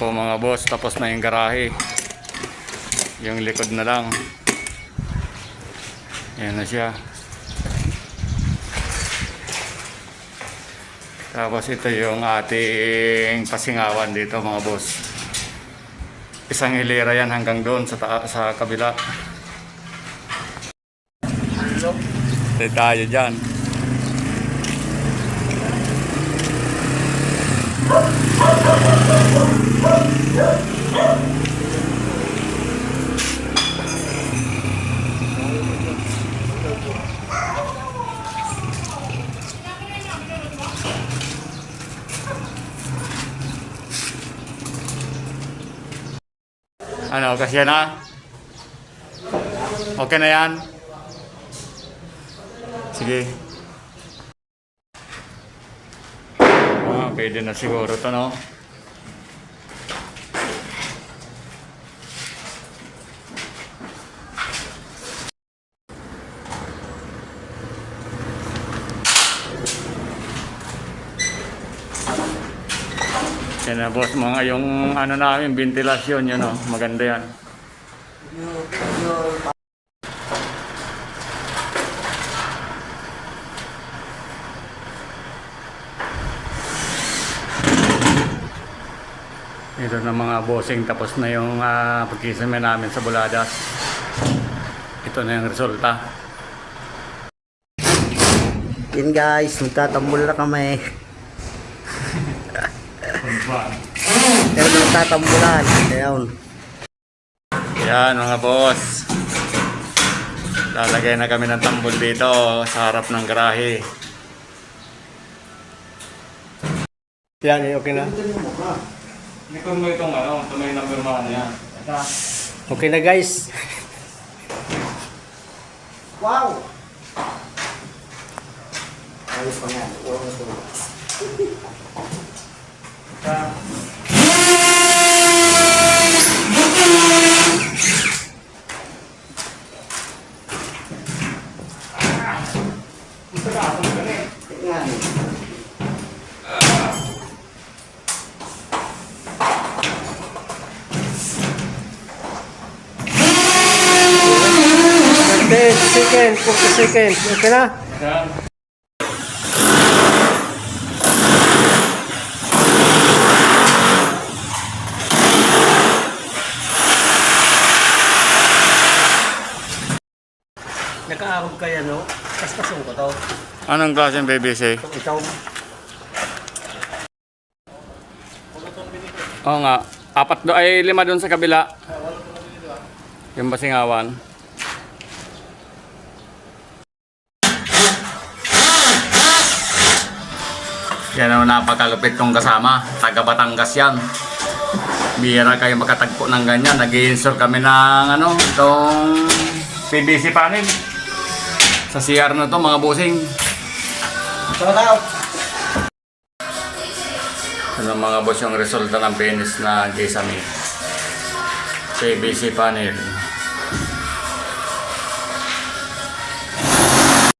po mga boss, tapos na yung garahe. Yung likod na lang. Yan na siya. Tapos ito yung ating pasingawan dito mga boss. Isang hilera yan hanggang doon sa kabila. Tayo dyan. Ano, kasi na? Okay na yan? Sige. Pwede na siguro ito, no? Yan na boss, mga yung ano namin, ventilasyon yun, no? Maganda yan. Ito na mga bossing, tapos na yung pagkisame namin sa Buladas. Ito na yung resulta. Yan guys, magtatambol na kami. Pero magtatambulan. Ayan. Yan mga boss. Lalagay na kami ng tambol dito sa harap ng garahe. Yan, okay na. Likod mo itong ano, ito may number mga yan. Okay na guys. Wow! Ayos pa nga. Wow, ito. Second, 40 seconds. Okay na? Yan. Nakaarog kaya no? Kaspasun ko to. Anong klaseng BBC? Ikaw. Oo nga, ay 5 doon sa kabila. Yung pasingawan. Yan ang napakalupit kong kasama, taga Batangas yan. Bihira kayo makatagpo ng ganyan. Nag-i-install kami ng ano, itong PVC panel. Sa CR na to mga bossing. Ano mga boss yung resulta ng finish na J-Sami. PVC panel.